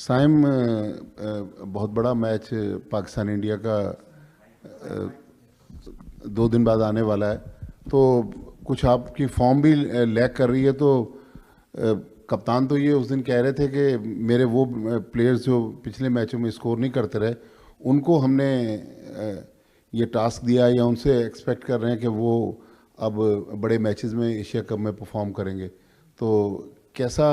साइम, बहुत बड़ा match Pakistan India का 2 दिन बाद आने वाला है, तो कुछ आपकी फॉर्म भी लैग कर रही है, तो कप्तान तो ये उस दिन कह रहे थे कि मेरे वो प्लेयर्स जो पिछले मैचों में स्कोर नहीं करते रहे, उनको हमने ये टास्क दिया या उनसे एक्सपेक्ट कर रहे हैं कि वो अब बड़े मैचेस में एशिया कप में परफॉर्म करेंगे। तो कैसा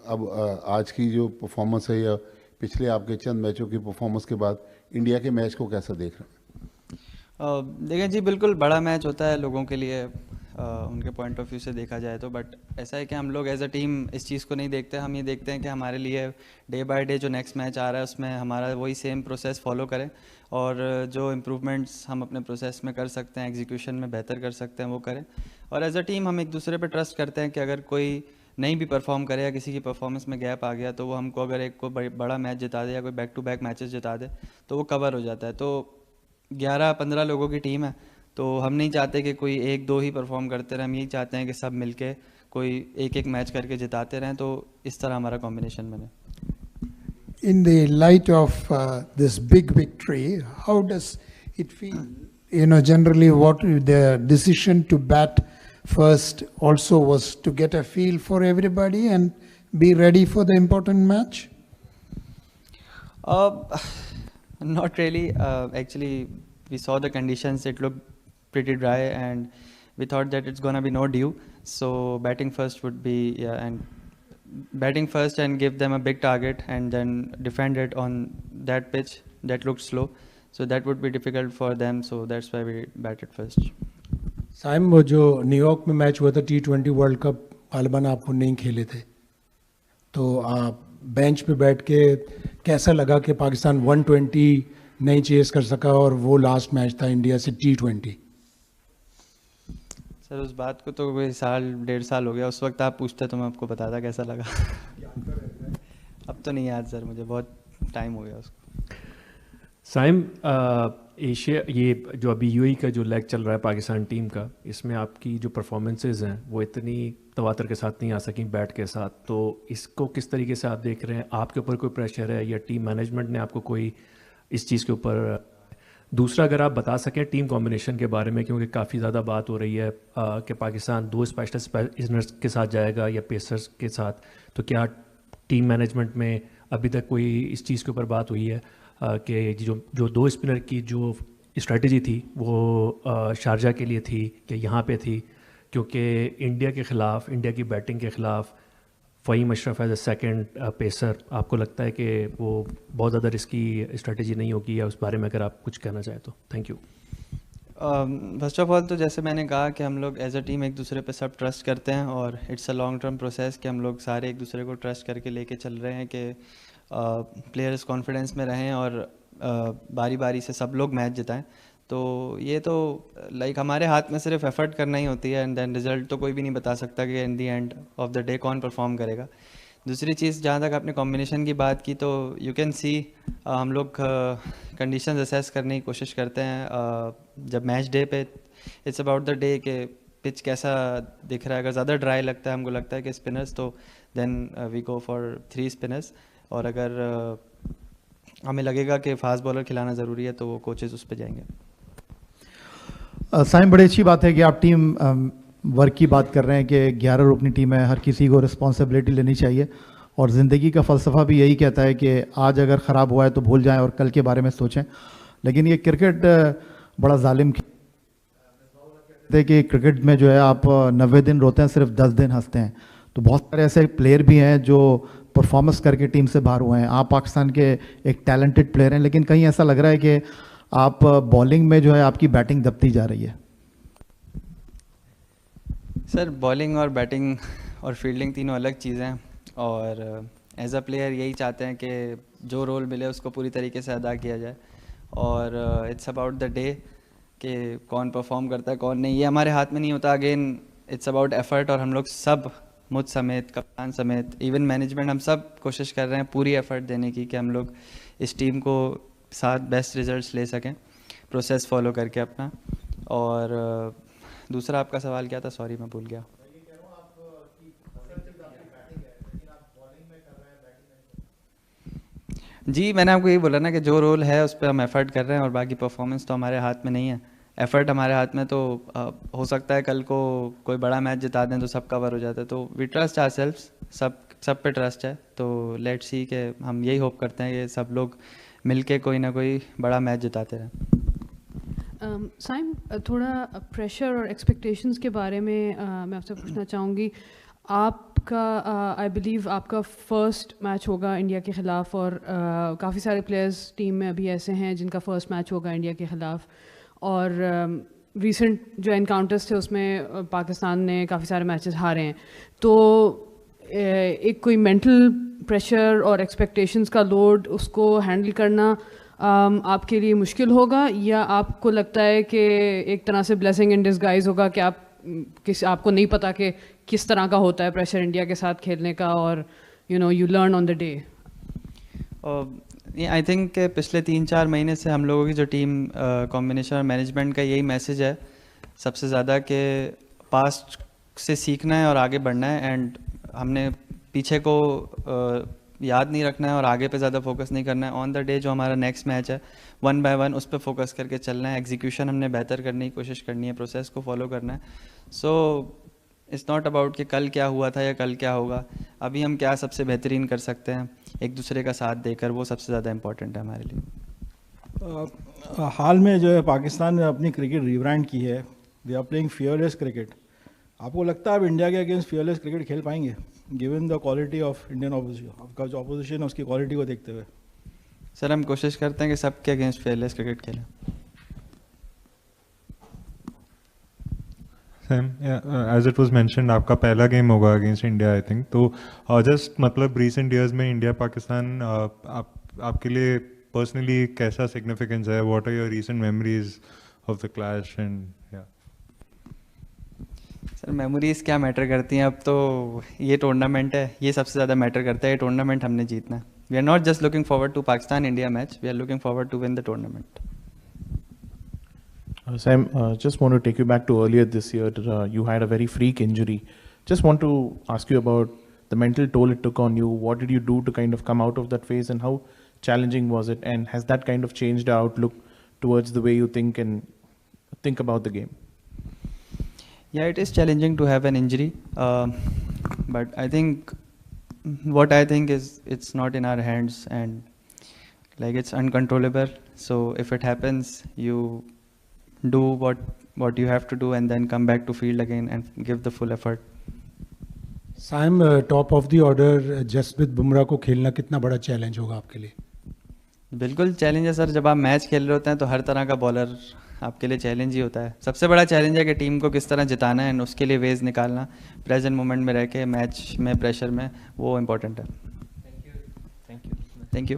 अब आज की जो परफॉर्मेंस है या पिछले आपके चंद मैचों की परफॉर्मेंस के बाद इंडिया के मैच को कैसा देख रहे हैं? देखिए जी, बिल्कुल बड़ा मैच होता है लोगों के लिए, उनके पॉइंट ऑफ व्यू से देखा जाए तो। बट ऐसा है कि हम लोग एज अ टीम इस चीज़ को नहीं देखते। हम ये देखते हैं कि हमारे लिए डे बाय डे जो नेक्स्ट मैच आ रहा है उसमें हमारा वही सेम प्रोसेस फॉलो करें, और जो इम्प्रूवमेंट्स हम अपने प्रोसेस में कर सकते हैं, एग्जीक्यूशन में बेहतर कर सकते हैं, वो करें। और एज अ टीम हम एक दूसरे पे ट्रस्ट करते हैं कि अगर कोई नहीं भी परफॉर्म करे या किसी की परफॉर्मेंस में गैप आ गया तो वो हमको अगर एक को बड़ा मैच जिता दे या कोई बैक टू बैक मैचेस जिता दे तो वो कवर हो जाता है। तो 11-15 लोगों की टीम है, तो हम नहीं चाहते कि कोई एक दो ही परफॉर्म करते रहें। हम यही चाहते हैं कि सब मिलके कोई एक एक मैच करके जिताते रहें, तो इस तरह हमारा कॉम्बिनेशन बने। In the light of this big victory, how does it feel? Generally, what the decision to bat first also was to get a feel for everybody and be ready for the important match? Not really. Actually, we saw the conditions. It looked pretty dry, and we thought that it's gonna be no dew. So batting first would be, yeah, and batting first and give them a big target and then defend it on that pitch that looked slow. So that would be difficult for them. So that's why we batted first. Saim, वो जो New York में match हुआ था T20 world cup, गालिबन आपको नहीं खेले थे, तो आप बेंच पे बैठ के कैसा लगा कि पाकिस्तान 120 नहीं चेस कर सका और वो लास्ट मैच था इंडिया से T20? सर उस बात को तो कोई साल 1.5 साल हो गया। उस वक्त आप पूछते तो मैं आपको बताता कैसा लगा। अब तो नहीं याद सर, मुझे बहुत टाइम हो गया उसको। साइम, एशिया ये जो अभी यूएई का जो लेग चल रहा है पाकिस्तान टीम का, इसमें आपकी जो परफॉर्मेंसेज हैं वो इतनी तवातर के साथ नहीं आ सकी बैट के साथ, तो इसको किस तरीके से आप देख रहे हैं? आपके ऊपर कोई प्रेशर है या टीम मैनेजमेंट ने आपको कोई इस चीज़ के ऊपर? दूसरा, अगर आप बता सकें टीम कॉम्बिनेशन के बारे में, क्योंकि काफ़ी ज़्यादा बात हो रही है कि पाकिस्तान 2 स्पेशल स्पिनर्स के साथ जाएगा या पेसर्स के साथ, तो क्या टीम मैनेजमेंट में अभी तक कोई इस चीज़ के ऊपर बात हुई है कि जो 2 स्पिनर की जो स्ट्रेटजी थी वो शारजा के लिए थी कि यहाँ पे थी? क्योंकि इंडिया के ख़िलाफ़, इंडिया की बैटिंग के ख़िलाफ़ Faheem Ashraf as a second pacer, आपको लगता है कि वो बहुत ज़्यादा रिस्की स्ट्रेटजी नहीं होगी, या उस बारे में अगर आप कुछ कहना चाहें तो? Thank you. First of all तो जैसे मैंने कहा कि हम लोग एज अ टीम एक दूसरे पे सब ट्रस्ट करते हैं, और it's a long term process कि हम लोग सारे एक दूसरे को ट्रस्ट करके लेके चल रहे हैं कि प्लेयर्स कॉन्फिडेंस में रहें और बारी बारी से सब लोग मैच जिताएं। तो ये तो लाइक हमारे हाथ में सिर्फ एफर्ट करना ही होती है, एंड देन रिजल्ट तो कोई भी नहीं बता सकता कि इन दी एंड ऑफ द डे कौन परफॉर्म करेगा। दूसरी चीज़, जहाँ तक आपने कॉम्बिनेशन की बात की, तो यू कैन सी हम लोग कंडीशंस असेस करने की कोशिश करते हैं जब मैच डे पे। इट्स अबाउट द डे के पिच कैसा दिख रहा है। अगर ज़्यादा ड्राई लगता है, हमको लगता है कि स्पिनर्स, तो then we go for 3 spinners. और अगर हमें लगेगा कि फास्ट बॉलर खिलाना ज़रूरी है तो वो कोचेज़ उस पर जाएंगे। साइम, बड़ी अच्छी बात है कि आप टीम वर्क की बात कर रहे हैं कि 11 रुकनी टीम है, हर किसी को रिस्पॉन्सिबिलिटी लेनी चाहिए, और ज़िंदगी का फ़लसफ़ा भी यही कहता है कि आज अगर ख़राब हुआ है तो भूल जाएं और कल के बारे में सोचें। लेकिन ये क्रिकेट बड़ा जालिम कहते हैं कि क्रिकेट में जो है आप 90 दिन रोते हैं, सिर्फ 10 दिन हंसते हैं। तो बहुत सारे ऐसे प्लेयर भी हैं जो परफॉर्मेंस करके टीम से बाहर हुए हैं। आप पाकिस्तान के एक टैलेंटेड प्लेयर हैं, लेकिन कहीं ऐसा लग रहा है कि आप बॉलिंग में जो है आपकी बैटिंग दबती जा रही है। सर बॉलिंग और बैटिंग और फील्डिंग तीनों अलग चीज़ें हैं, और एज अ प्लेयर यही चाहते हैं कि जो रोल मिले उसको पूरी तरीके से अदा किया जाए, और इट्स अबाउट द डे कि कौन परफॉर्म करता है कौन नहीं, ये हमारे हाथ में नहीं होता। अगेन इट्स अबाउट एफर्ट, और हम लोग सब, मुझ समेत, कप्तान समेत, इवन मैनेजमेंट, हम सब कोशिश कर रहे हैं पूरी एफर्ट देने की कि हम लोग इस टीम को साथ बेस्ट रिजल्ट्स ले सकें, प्रोसेस फॉलो करके अपना। और दूसरा आपका सवाल क्या था? सॉरी मैं भूल गया। जी मैंने आपको यही बोला ना कि जो रोल है उस पर हम एफर्ट कर रहे हैं और बाकी परफॉर्मेंस तो हमारे हाथ में नहीं है। एफर्ट हमारे हाथ में तो हो सकता है कल को कोई बड़ा मैच जिता दें तो सब कवर हो जाता है, तो वी ट्रस्ट आवरसेल्व्स, सब पे ट्रस्ट है, तो लेट्स सी कि हम यही होप करते हैं कि सब लोग मिलके कोई ना कोई बड़ा मैच जिताते रहें। साइम, थोड़ा प्रेशर और एक्सपेक्टेशंस के बारे में मैं आपसे पूछना चाहूँगी। आपका आई बिलीव आपका फर्स्ट मैच होगा इंडिया के ख़िलाफ़, और काफ़ी सारे प्लेयर्स टीम में अभी ऐसे हैं जिनका फर्स्ट मैच होगा इंडिया के ख़िलाफ़, और रीसेंट जो एनकाउंटर्स थे उसमें पाकिस्तान ने काफ़ी सारे मैचेस हारे हैं, तो एक कोई मेंटल प्रेशर और एक्सपेक्टेशंस का लोड उसको हैंडल करना आपके लिए मुश्किल होगा, या आपको लगता है कि एक तरह से ब्लेसिंग इन डिसगाइज होगा कि आपको नहीं पता कि किस तरह का होता है प्रेशर इंडिया के साथ खेलने का, और you learn on the day? I think पिछले 3-4 महीने से हम लोगों की जो टीम कॉम्बिनेशन और मैनेजमेंट का यही मैसेज है सबसे ज़्यादा कि पास्ट से सीखना है और आगे बढ़ना है, एंड हमने पीछे को याद नहीं रखना है और आगे पे ज़्यादा फोकस नहीं करना है। ऑन द डे जो हमारा नेक्स्ट मैच है 1 by 1 उस पर फोकस करके चलना है, एग्जीक्यूशन हमने बेहतर करने की कोशिश करनी है, प्रोसेस को फॉलो करना है। सो इट्स नॉट अबाउट कि कल क्या हुआ था या कल क्या होगा, अभी हम क्या सबसे बेहतरीन कर सकते हैं एक दूसरे का साथ देकर, वो सबसे ज़्यादा इम्पोर्टेंट है हमारे लिए। हाल में जो है पाकिस्तान ने अपनी क्रिकेट रिब्रांड की है, they are playing fearless cricket. आपको लगता है आप इंडिया के अगेंस्ट फियरलेस क्रिकेट खेल पाएंगे given the quality of Indian opposition, आपका जो ऑपोजिशन है उसकी क्वालिटी को देखते हुए? सर हम कोशिश करते हैं कि सबके अगेंस्ट फियरलेस क्रिकेट खेलें। Sam, as it was mentioned आपका पहला गेम होगा अगेंस्ट इंडिया आई थिंक, तो जस्ट मतलब रीसेंट ईयर्स में इंडिया पाकिस्तान आपके लिए पर्सनली कैसा सिग्निफिकेंस है? What are your recent memories of the clash? And sir memories क्या मैटर करती हैं, अब तो ये टूर्नामेंट है, ये सबसे ज़्यादा मैटर करता है, ये टूर्नामेंट हमने जीतना है। We are not just looking forward to Pakistan India match, we are looking forward to win the tournament. Sam, just want to take you back to earlier this year. You had a very freak injury. Just want to ask you about the mental toll it took on you. What did you do to kind of come out of that phase, and how challenging was it? And has that kind of changed the outlook towards the way you think and think about the game? Yeah, it is challenging to have an injury, but I think what I think is it's not in our hands, and like it's uncontrollable. So if it happens, you do what you have to do and then come back to field again and give the full effort. Saim, top of the order Jasprit Bumrah को खेलना कितना बड़ा challenge होगा आपके लिए? बिल्कुल challenge है sir, जब आप मैच खेल रहे होते हैं तो हर तरह का बॉलर आपके लिए चैलेंज ही होता है। सबसे बड़ा चैलेंज है कि टीम को किस तरह जिताना है, उसके लिए वेज निकालना, प्रेजेंट मोमेंट में रह के मैच में प्रेशर में, वो इम्पोर्टेंट है। Thank you.